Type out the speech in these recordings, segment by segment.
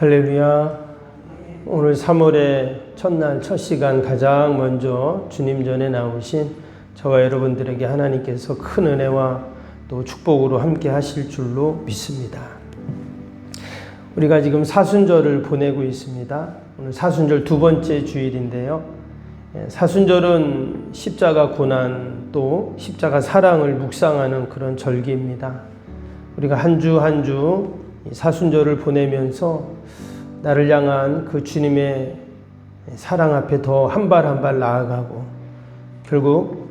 할렐루야. 오늘 3월의 첫날 첫 시간 가장 먼저 주님 전에 나오신 저와 여러분들에게 하나님께서 큰 은혜와 또 축복으로 함께 하실 줄로 믿습니다. 우리가 지금 사순절을 보내고 있습니다. 오늘 사순절 두 번째 주일인데요. 사순절은 십자가 고난 또 십자가 사랑을 묵상하는 그런 절기입니다. 우리가 한 주 한 주 사순절을 보내면서 나를 향한 그 주님의 사랑 앞에 더 한 발 한 발 나아가고 결국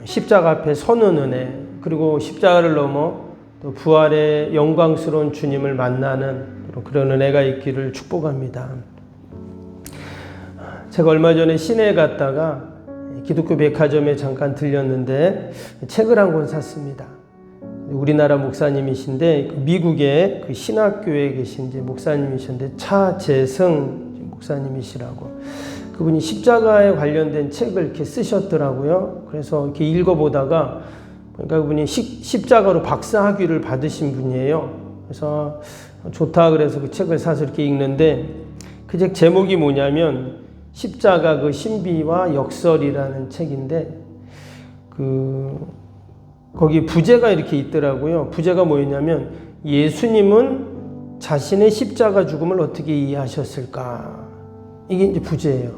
십자가 앞에 서는 은혜, 그리고 십자가를 넘어 또 부활의 영광스러운 주님을 만나는 그런 은혜가 있기를 축복합니다. 제가 얼마 전에 시내에 갔다가 기독교 백화점에 잠깐 들렸는데 책을 한 권 샀습니다. 우리나라 목사님이신데 미국의 그 신학교에 계신 목사님이셨는데 차재승 목사님이시라고, 그분이 십자가에 관련된 책을 이렇게 쓰셨더라고요. 그래서 이렇게 읽어보다가 그러니까 그분이 십자가로 박사학위를 받으신 분이에요. 그래서 좋다 그래서 그 책을 사서 이렇게 읽는데 그 책 제목이 뭐냐면 십자가 그 신비와 역설이라는 책인데 거기 부제가 이렇게 있더라고요. 부제가 뭐였냐면 예수님은 자신의 십자가 죽음을 어떻게 이해하셨을까? 이게 이제 부제예요.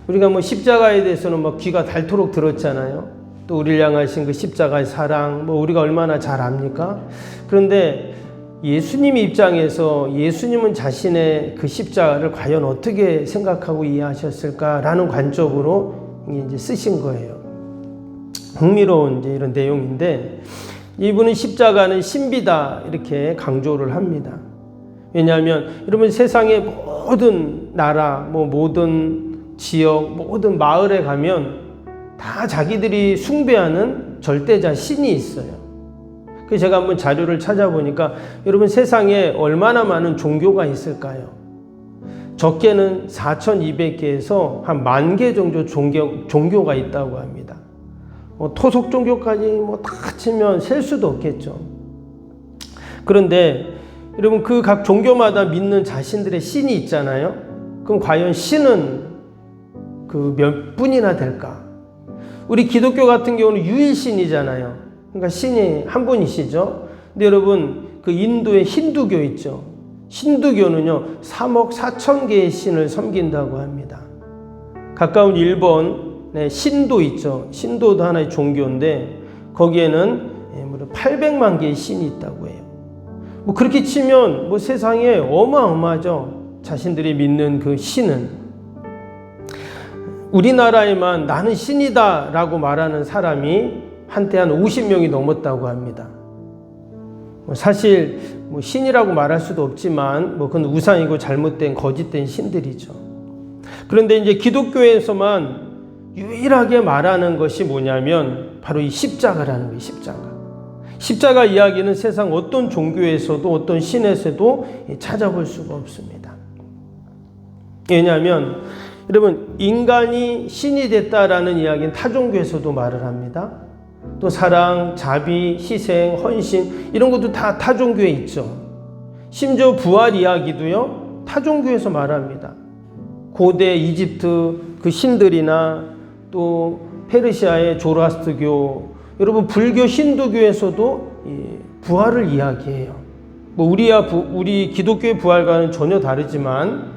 우리가 뭐 십자가에 대해서는 막 귀가 닳도록 들었잖아요. 또 우리를 향하신 그 십자가의 사랑, 뭐 우리가 얼마나 잘 압니까? 그런데 예수님 입장에서 예수님은 자신의 그 십자가를 과연 어떻게 생각하고 이해하셨을까라는 관점으로 이제 쓰신 거예요. 흥미로운 이제 이런 내용인데, 이분은 십자가는 신비다 이렇게 강조를 합니다. 왜냐하면 여러분 세상의 모든 나라, 모든 지역, 모든 마을에 가면 다 자기들이 숭배하는 절대자 신이 있어요. 그래서 제가 한번 자료를 찾아보니까 여러분 세상에 얼마나 많은 종교가 있을까요? 적게는 4,200개에서 한 10,000개 정도 종교가 있다고 합니다. 토속 종교까지 다 치면 셀 수도 없겠죠. 그런데 여러분 그 각 종교마다 믿는 자신들의 신이 있잖아요. 그럼 과연 신은 그 몇 분이나 될까? 우리 기독교 같은 경우는 유일신이잖아요. 그러니까 신이 한 분이시죠. 근데 여러분 그 인도의 힌두교 있죠. 힌두교는요 3억 4천 개의 신을 섬긴다고 합니다. 가까운 일본 신도 있죠. 신도도 하나의 종교인데 거기에는 800만 개의 신이 있다고 해요. 그렇게 치면 세상에 어마어마하죠. 자신들이 믿는 그 신은. 우리나라에만 나는 신이다 라고 말하는 사람이 한때 한 50명이 넘었다고 합니다. 사실 신이라고 말할 수도 없지만 그건 우상이고 잘못된 거짓된 신들이죠. 그런데 이제 기독교에서만 유일하게 말하는 것이 뭐냐면 바로 이 십자가라는 거예요. 십자가 이야기는 세상 어떤 종교에서도 어떤 신에서도 찾아볼 수가 없습니다. 왜냐하면 여러분 인간이 신이 됐다라는 이야기는 타 종교에서도 말을 합니다. 또 사랑, 자비, 희생, 헌신 이런 것도 다 타 종교에 있죠. 심지어 부활 이야기도요 타 종교에서 말합니다. 고대 이집트 그 신들이나 또 페르시아의 조로아스트교, 여러분 불교 힌두교에서도 부활을 이야기해요. 우리 기독교의 부활과는 전혀 다르지만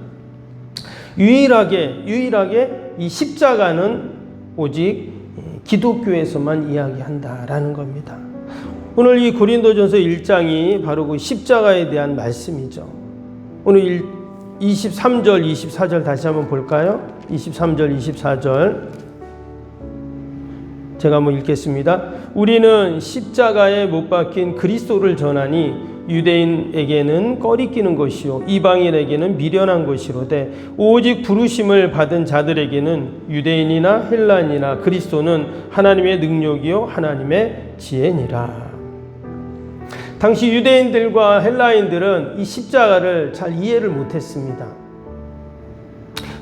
유일하게 이 십자가는 오직 기독교에서만 이야기한다라는 겁니다. 오늘 이 고린도전서 1장이 바로 그 십자가에 대한 말씀이죠. 오늘 23절, 24절 다시 한번 볼까요? 23절, 24절 제가 한번 읽겠습니다. 우리는 십자가에 못 박힌 그리스도를 전하니 유대인에게는 꺼리끼는 것이요 이방인에게는 미련한 것이로되 오직 부르심을 받은 자들에게는 유대인이나 헬라인이나 그리스도는 하나님의 능력이요 하나님의 지혜니라. 당시 유대인들과 헬라인들은 이 십자가를 잘 이해를 못했습니다.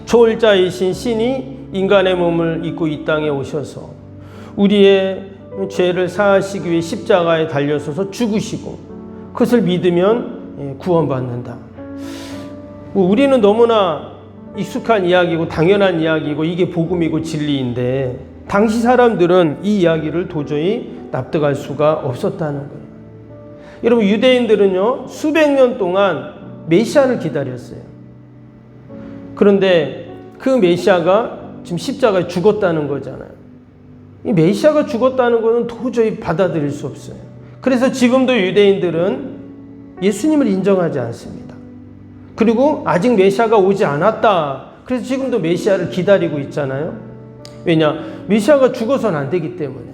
초월자이신 신이 인간의 몸을 입고 이 땅에 오셔서 우리의 죄를 사하시기 위해 십자가에 달려서서 죽으시고 그것을 믿으면 구원받는다. 우리는 너무나 익숙한 이야기고 당연한 이야기고 이게 복음이고 진리인데 당시 사람들은 이 이야기를 도저히 납득할 수가 없었다는 거예요. 여러분, 유대인들은요 수백 년 동안 메시아를 기다렸어요. 그런데 그 메시아가 지금 십자가에 죽었다는 거잖아요. 이 메시아가 죽었다는 것은 도저히 받아들일 수 없어요. 그래서 지금도 유대인들은 예수님을 인정하지 않습니다. 그리고 아직 메시아가 오지 않았다. 그래서 지금도 메시아를 기다리고 있잖아요. 왜냐? 메시아가 죽어서는 안 되기 때문에.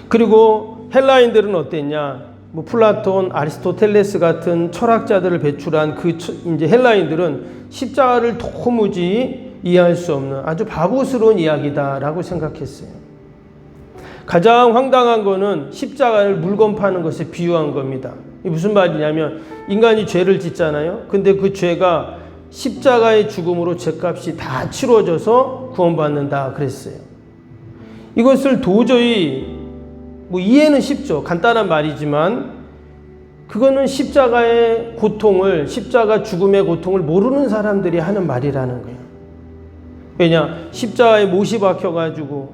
그리고 헬라인들은 어땠냐? 플라톤, 아리스토텔레스 같은 철학자들을 배출한 이제 헬라인들은 십자가를 도무지 이해할 수 없는 아주 바보스러운 이야기다라고 생각했어요. 가장 황당한 거는 십자가를 물건 파는 것에 비유한 겁니다. 이게 무슨 말이냐면 인간이 죄를 짓잖아요. 근데 그 죄가 십자가의 죽음으로 죄값이 다 치러져서 구원받는다 그랬어요. 이것을 도저히 이해는 쉽죠. 간단한 말이지만 그거는 십자가의 고통을, 십자가 죽음의 고통을 모르는 사람들이 하는 말이라는 거예요. 왜냐? 십자가에 못이 박혀가지고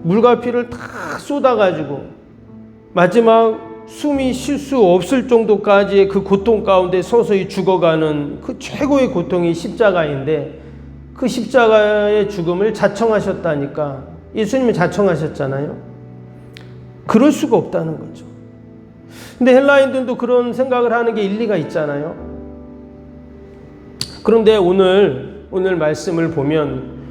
물과 피를 다 쏟아가지고 마지막 숨이 쉴 수 없을 정도까지의 그 고통 가운데 서서히 죽어가는 그 최고의 고통이 십자가인데 그 십자가의 죽음을 자청하셨다니까. 예수님이 자청하셨잖아요. 그럴 수가 없다는 거죠. 근데 헬라인들도 그런 생각을 하는 게 일리가 있잖아요. 그런데 오늘 말씀을 보면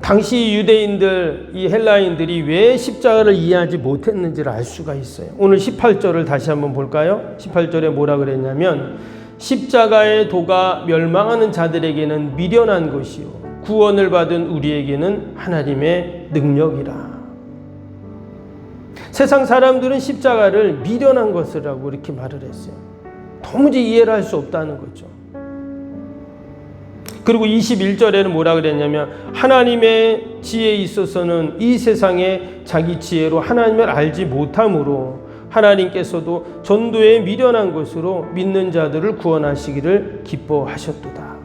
당시 유대인들, 이 헬라인들이 왜 십자가를 이해하지 못했는지를 알 수가 있어요. 오늘 18절을 다시 한번 볼까요? 18절에 뭐라 그랬냐면 십자가의 도가 멸망하는 자들에게는 미련한 것이요 구원을 받은 우리에게는 하나님의 능력이라. 세상 사람들은 십자가를 미련한 것이라고 이렇게 말을 했어요. 도무지 이해를 할 수 없다는 거죠. 그리고 21절에는 뭐라 그랬냐면 하나님의 지혜에 있어서는 이 세상에 자기 지혜로 하나님을 알지 못함으로 하나님께서도 전도에 미련한 것으로 믿는 자들을 구원하시기를 기뻐하셨도다.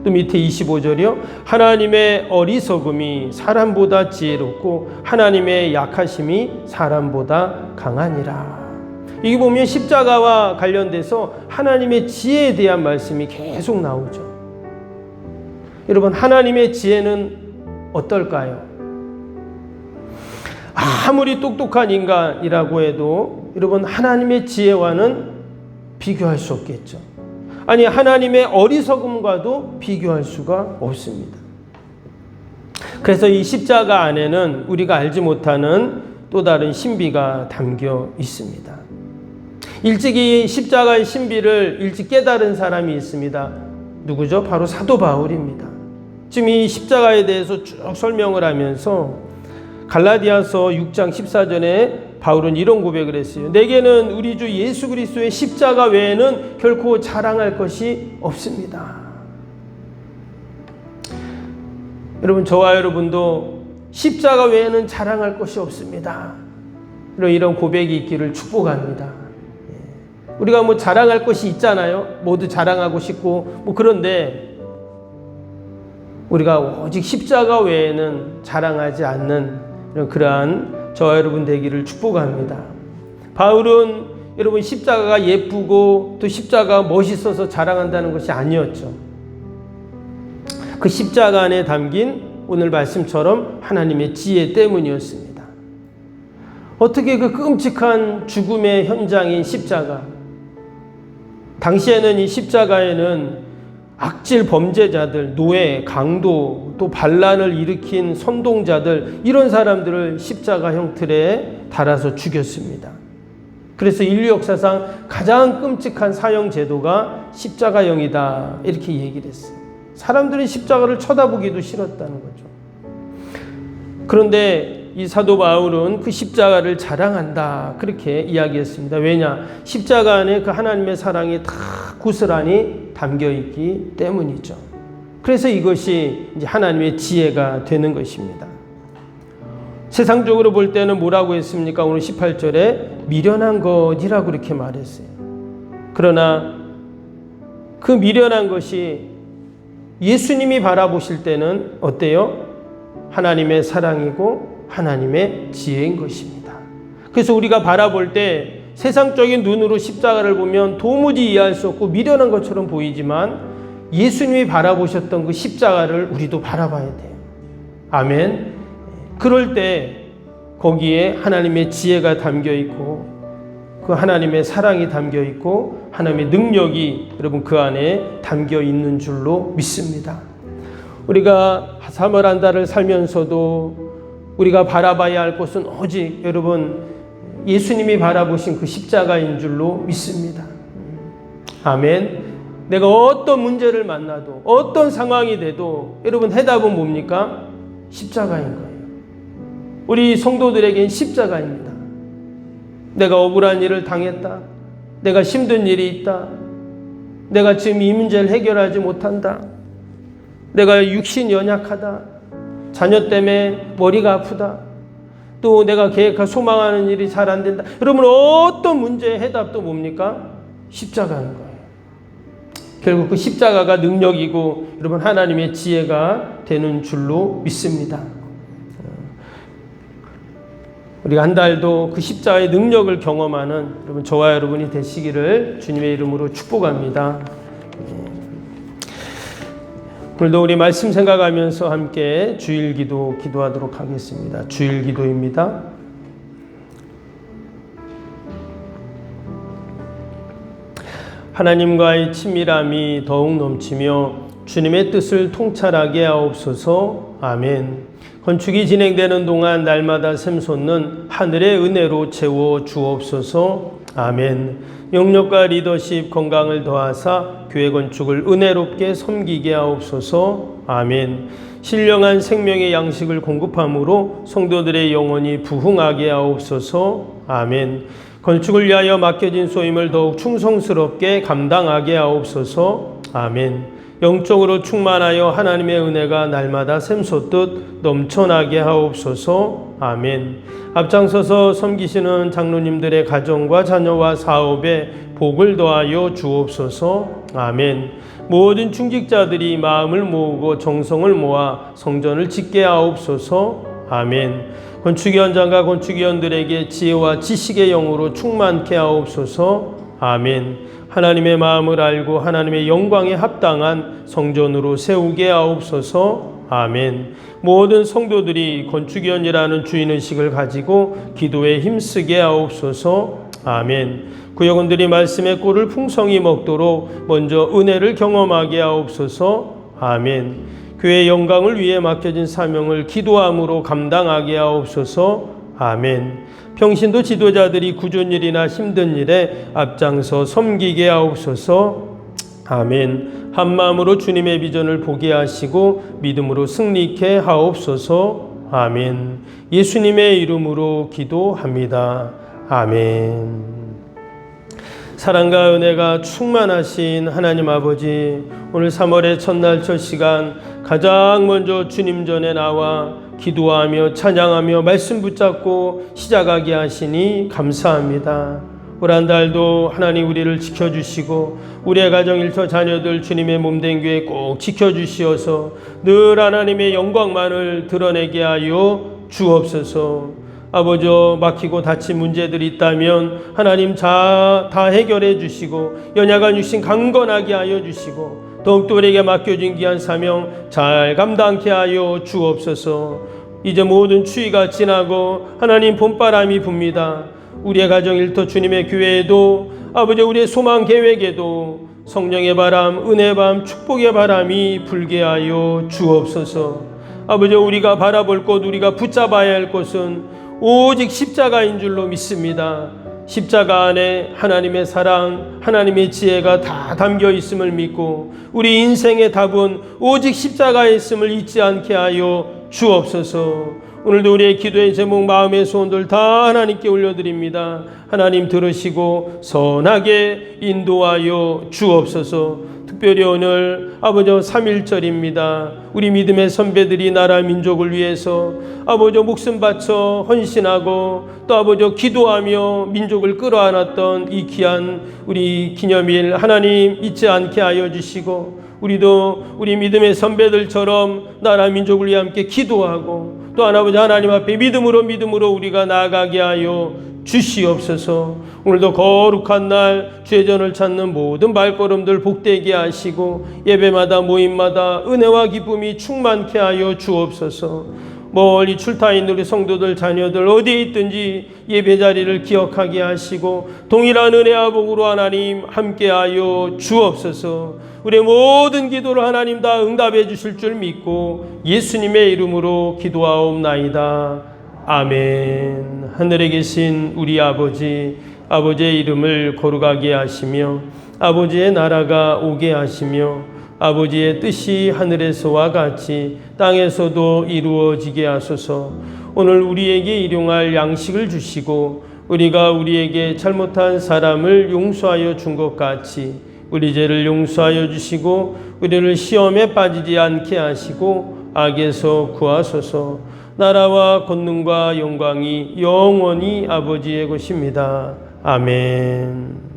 또 밑에 25절이요. 하나님의 어리석음이 사람보다 지혜롭고 하나님의 약하심이 사람보다 강하니라. 이게 보면 십자가와 관련돼서 하나님의 지혜에 대한 말씀이 계속 나오죠. 여러분, 하나님의 지혜는 어떨까요? 아무리 똑똑한 인간이라고 해도 여러분 하나님의 지혜와는 비교할 수 없겠죠. 아니, 하나님의 어리석음과도 비교할 수가 없습니다. 그래서 이 십자가 안에는 우리가 알지 못하는 또 다른 신비가 담겨 있습니다. 일찍이 십자가의 신비를 일찍 깨달은 사람이 있습니다. 누구죠? 바로 사도 바울입니다. 지금 이 십자가에 대해서 쭉 설명을 하면서 갈라디아서 6장 14절에 바울은 이런 고백을 했어요. 내게는 우리 주 예수 그리스도의 십자가 외에는 결코 자랑할 것이 없습니다. 여러분, 저와 여러분도 십자가 외에는 자랑할 것이 없습니다. 이런 고백이 있기를 축복합니다. 우리가 자랑할 것이 있잖아요. 모두 자랑하고 싶고 그런데 우리가 오직 십자가 외에는 자랑하지 않는 그러한 저와 여러분 되기를 축복합니다. 바울은 여러분 십자가가 예쁘고 또 십자가가 멋있어서 자랑한다는 것이 아니었죠. 그 십자가 안에 담긴 오늘 말씀처럼 하나님의 지혜 때문이었습니다. 어떻게 그 끔찍한 죽음의 현장인 십자가, 당시에는 이 십자가에는 악질 범죄자들, 노예, 강도, 또 반란을 일으킨 선동자들, 이런 사람들을 십자가 형틀에 달아서 죽였습니다. 그래서 인류 역사상 가장 끔찍한 사형 제도가 십자가형이다 이렇게 얘기를 했어요. 사람들이 십자가를 쳐다보기도 싫었다는 거죠. 그런데 이 사도 바울은 그 십자가를 자랑한다 그렇게 이야기했습니다. 왜냐? 십자가 안에 그 하나님의 사랑이 다 고스란히 담겨있기 때문이죠. 그래서 이것이 이제 하나님의 지혜가 되는 것입니다. 세상적으로 볼 때는 뭐라고 했습니까? 오늘 18절에 미련한 것이라고 그렇게 말했어요. 그러나 그 미련한 것이 예수님이 바라보실 때는 어때요? 하나님의 사랑이고 하나님의 지혜인 것입니다. 그래서 우리가 바라볼 때 세상적인 눈으로 십자가를 보면 도무지 이해할 수 없고 미련한 것처럼 보이지만 예수님이 바라보셨던 그 십자가를 우리도 바라봐야 돼요. 아멘. 그럴 때 거기에 하나님의 지혜가 담겨 있고 그 하나님의 사랑이 담겨 있고 하나님의 능력이 여러분 그 안에 담겨 있는 줄로 믿습니다. 우리가 3월 한 달을 살면서도 우리가 바라봐야 할 것은 오직 여러분 예수님이 바라보신 그 십자가인 줄로 믿습니다. 아멘. 내가 어떤 문제를 만나도 어떤 상황이 돼도 여러분 해답은 뭡니까? 십자가인 거예요. 우리 성도들에겐 십자가입니다. 내가 억울한 일을 당했다. 내가 힘든 일이 있다. 내가 지금 이 문제를 해결하지 못한다. 내가 육신 연약하다. 자녀 때문에 머리가 아프다. 또 내가 계획하고 소망하는 일이 잘 안 된다. 여러분 어떤 문제의 해답도 뭡니까? 십자가인 거예요. 결국 그 십자가가 능력이고 여러분 하나님의 지혜가 되는 줄로 믿습니다. 우리가 한 달도 그 십자가의 능력을 경험하는 여러분 저와 여러분이 되시기를 주님의 이름으로 축복합니다. 오늘도 우리 말씀 생각하면서 함께 주일기도 기도하도록 하겠습니다. 주일기도입니다. 하나님과의 친밀함이 더욱 넘치며 주님의 뜻을 통찰하게 하옵소서. 아멘. 건축이 진행되는 동안 날마다 샘솟는 하늘의 은혜로 채워 주옵소서. 아멘. 영역과 리더십 건강을 더하사 교회 건축을 은혜롭게 섬기게 하옵소서. 아멘. 신령한 생명의 양식을 공급함으로 성도들의 영혼이 부흥하게 하옵소서. 아멘. 건축을 위하여 맡겨진 소임을 더욱 충성스럽게 감당하게 하옵소서. 아멘. 영적으로 충만하여 하나님의 은혜가 날마다 샘솟듯 넘쳐나게 하옵소서. 아멘. 앞장서서 섬기시는 장로님들의 가정과 자녀와 사업에 복을 더하여 주옵소서. 아멘. 모든 충직자들이 마음을 모으고 정성을 모아 성전을 짓게 하옵소서. 아멘. 건축위원장과 건축위원들에게 지혜와 지식의 영으로 충만케 하옵소서. 아멘. 하나님의 마음을 알고 하나님의 영광에 합당한 성전으로 세우게 하옵소서. 아멘. 모든 성도들이 건축위원이라는 주인의식을 가지고 기도에 힘쓰게 하옵소서. 아멘. 구역원들이 말씀의 꿀을 풍성히 먹도록 먼저 은혜를 경험하게 하옵소서. 아멘. 교회의 영광을 위해 맡겨진 사명을 기도함으로 감당하게 하옵소서. 아멘. 평신도 지도자들이 굳은 일이나 힘든 일에 앞장서 섬기게 하옵소서. 아멘. 한마음으로 주님의 비전을 보게 하시고 믿음으로 승리케 하옵소서. 아멘. 예수님의 이름으로 기도합니다. 아멘. 사랑과 은혜가 충만하신 하나님 아버지, 오늘 3월의 첫날 첫 시간 가장 먼저 주님 전에 나와 기도하며 찬양하며 말씀 붙잡고 시작하게 하시니 감사합니다. 올 한 달도 하나님 우리를 지켜주시고 우리의 가정 일터 자녀들 주님의 몸된 교회 꼭 지켜주시어서 늘 하나님의 영광만을 드러내게 하여 주옵소서. 아버지, 막히고 닫힌 문제들이 있다면 하나님 다 해결해 주시고 연약한 육신 강건하게 하여 주시고 더욱더 우리에게 맡겨진 귀한 사명 잘 감당케 하여 주옵소서. 이제 모든 추위가 지나고 하나님 봄바람이 붑니다. 우리의 가정 일터 주님의 교회에도 아버지 우리의 소망 계획에도 성령의 바람, 은혜의 바람, 축복의 바람이 불게 하여 주옵소서. 아버지 우리가 바라볼 것, 우리가 붙잡아야 할 것은 오직 십자가인 줄로 믿습니다. 십자가 안에 하나님의 사랑, 하나님의 지혜가 다 담겨 있음을 믿고 우리 인생의 답은 오직 십자가에 있음을 잊지 않게 하여 주옵소서. 오늘도 우리의 기도의 제목, 마음의 소원들 다 하나님께 올려드립니다. 하나님 들으시고 선하게 인도하여 주옵소서. 특별히 오늘 아버지 3.1절입니다. 우리 믿음의 선배들이 나라 민족을 위해서 아버지 목숨 바쳐 헌신하고 또 아버지 기도하며 민족을 끌어안았던 이 귀한 우리 기념일 하나님 잊지 않게 하여 주시고, 우리도 우리 믿음의 선배들처럼 나라 민족을 위해 함께 기도하고 또 아버지 하나님 앞에 믿음으로 우리가 나아가게 하여 주시옵소서. 오늘도 거룩한 날 주의 전을 찾는 모든 발걸음들 복되게 하시고 예배마다 모임마다 은혜와 기쁨이 충만케 하여 주옵소서. 멀리 출타 있는 우리 성도들 자녀들 어디에 있든지 예배 자리를 기억하게 하시고 동일한 은혜와 복으로 하나님 함께하여 주옵소서. 우리의 모든 기도를 하나님 다 응답해 주실 줄 믿고 예수님의 이름으로 기도하옵나이다. 아멘. 하늘에 계신 우리 아버지, 아버지의 이름을 거룩하게 하시며 아버지의 나라가 오게 하시며 아버지의 뜻이 하늘에서와 같이 땅에서도 이루어지게 하소서. 오늘 우리에게 일용할 양식을 주시고 우리가 우리에게 잘못한 사람을 용서하여 준 것 같이 우리 죄를 용서하여 주시고 우리를 시험에 빠지지 않게 하시고 악에서 구하소서. 나라와 권능과 영광이 영원히 아버지의 것입니다. 아멘.